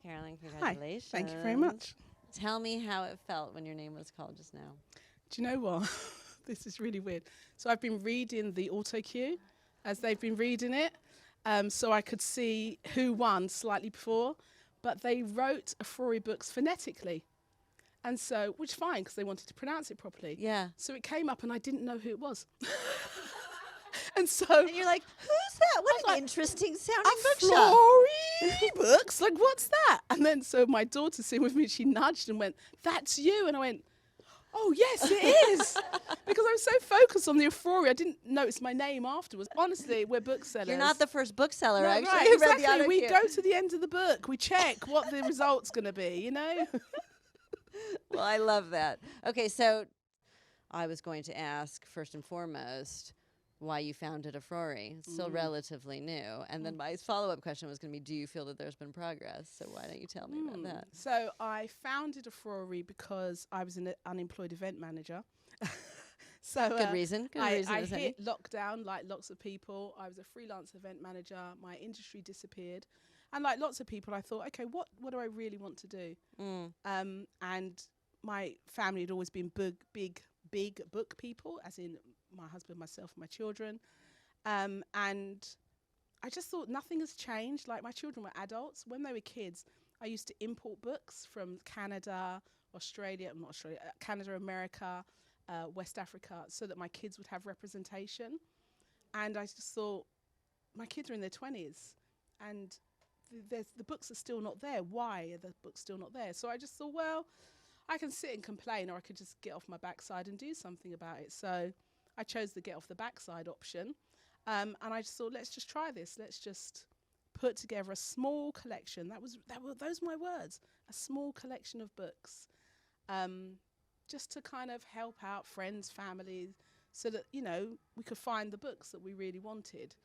Hi, Carolyn. Hi, Congratulations. thank you very much. Tell me how it felt when your name was called just now. Do you know what? This is really weird. So I've been reading the auto cue as they've been reading it, so I could see who won slightly before, but they wrote Afrori Books phonetically. And so, which fine, because they wanted to pronounce it properly. Yeah. So it came up and I didn't know who it was. And so And you're like, who's that? What an like, interesting sounding bookshop. Afrori Books, like what's that? And then so my daughter sitting with me, she nudged and went, "That's you." And I went, "Oh yes, it is," because I was so focused on the Afrori, I didn't notice my name afterwards. Honestly, we're booksellers. You're not the first bookseller, No, actually. right, who read the exactly. We autocue. go to the end of the book. We check what the result's going to be. You know. Well, I love that. Okay, so I was going to ask first and foremost why you founded Afrori. It's still relatively new. And then my follow-up question was going to be, do you feel that there's been progress? So why don't you tell me about that? So I founded Afrori because I was an unemployed event manager. So Good reason. Good reason. I isn't it? hit lockdown like lots of people. I was a freelance event manager. My industry disappeared. And like lots of people, I thought, okay, what do I really want to do? And my family had always been big book people, as in my husband, myself, and my children. And I just thought nothing has changed. Like my children were adults. When they were kids, I used to import books from Canada, Canada, America, West Africa, so that my kids would have representation. And I just thought, my kids are in their 20s and the books are still not there. Why are the books still not there? So I just thought, well, I can sit and complain, or I could just get off my backside and do something about it. So I chose the get off the backside option. And I just thought, let's just try this. Let's just put together a small collection. Those were my words. A small collection of books, just to kind of help out friends, families, so that, you know, we could find the books that we really wanted.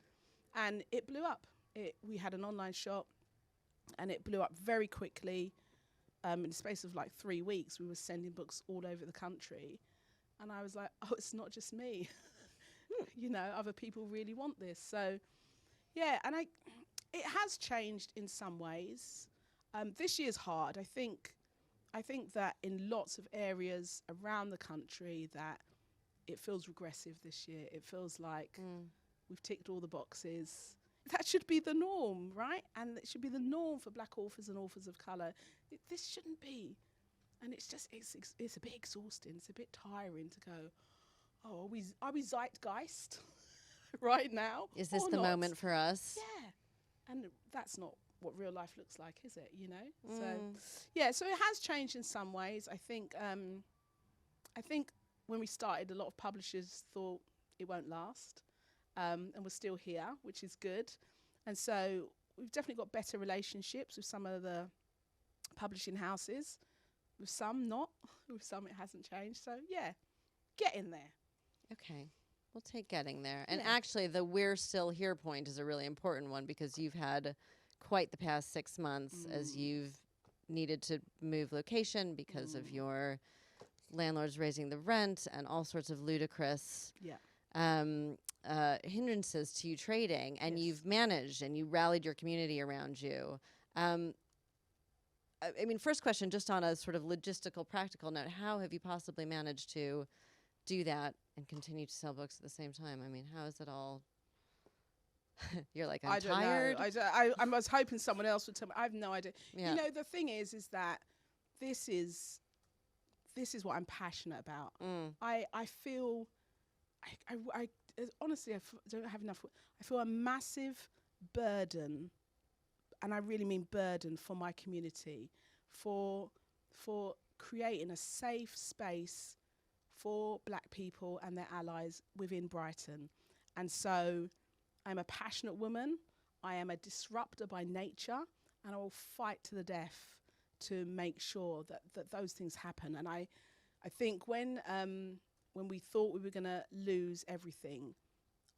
And it blew up. We had an online shop, and it blew up very quickly. In the space of like 3 weeks, we were sending books all over the country. And I was like, oh, it's not just me. You know, other people really want this. So, yeah, and it has changed in some ways. This year's hard. I think that in lots of areas around the country that it feels regressive this year. It feels like we've ticked all the boxes. That should be the norm, right? And it should be the norm for black authors and authors of colour. This shouldn't be. And it's just, it's a bit exhausting. It's a bit tiring to go, oh, are we zeitgeist right now? Is this or the not? moment for us? Yeah. And that's not what real life looks like, is it? You know? So, yeah, so it has changed in some ways. I think when we started, a lot of publishers thought it won't last. And we're still here, which is good. And so we've definitely got better relationships with some of the publishing houses. With some not. With some it hasn't changed. So, yeah, get in there. Okay. We'll take getting there. And Yeah. actually, the we're still here point is a really important one because you've had quite the past 6 months as you've needed to move location because of your landlords raising the rent and all sorts of ludicrous hindrances to you trading, and you've managed and you rallied your community around you. I mean, first question, just on a sort of logistical, practical note, how have you possibly managed to do that and continue to sell books at the same time? I mean, how is it all? You're like, I'm tired. I was hoping someone else would tell me. I have no idea. Yeah. You know, the thing is that this is what I'm passionate about. I feel, I honestly, don't have enough. I feel a massive burden, and I really mean burden, for my community, for creating a safe space for black people and their allies within Brighton. And so I'm a passionate woman. I am a disruptor by nature, and I will fight to the death to make sure that those things happen. And I think when we thought we were going to lose everything,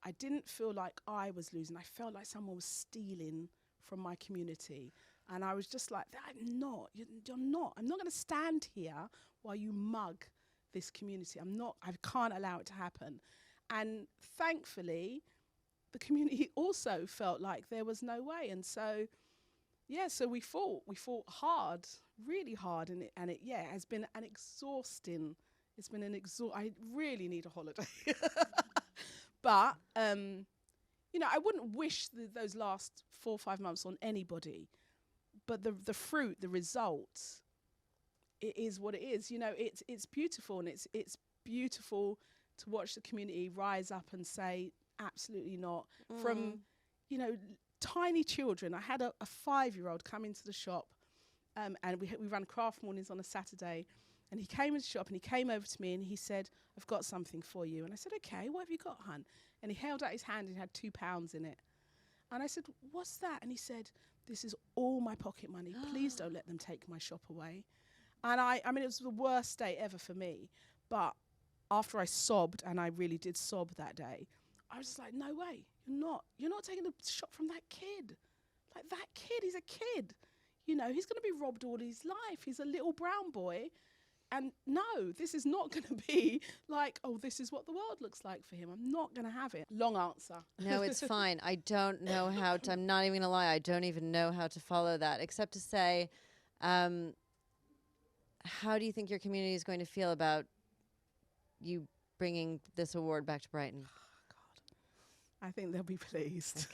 I didn't feel like I was losing. I felt like someone was stealing from my community. And I was just like, I'm not. You're not. I'm not going to stand here while you mug this community. I can't allow it to happen. And thankfully, the community also felt like there was no way. And so So we fought hard, really hard, and it has been an exhausting. It's been I really need a holiday. But I wouldn't wish those last 4 or 5 months on anybody. But the fruit, the result, it is what it is. It's beautiful, and it's beautiful to watch the community rise up and say, absolutely not. From tiny children. I had a 5-year-old come into the shop, and we ran craft mornings on a Saturday, and he came into the shop and he came over to me and he said, I've got something for you. And I said, okay, what have you got, hun? And he held out his hand and it had £2 in it. And I said, what's that? And he said, this is all my pocket money. Please don't let them take my shop away. And I mean, it was the worst day ever for me. But after I sobbed, and I really did sob that day, I was just like, no way, you're not taking the shop from that kid. Like, that kid, he's a kid. He's going to be robbed all his life. He's a little brown boy. And no, this is not going to be like, oh, this is what the world looks like for him. I'm not going to have it. Long answer. No, it's fine. I don't know how to, I'm not even going to lie, I don't even know how to follow that, except to say, how do you think your community is going to feel about you bringing this award back to Brighton? I think they'll be pleased.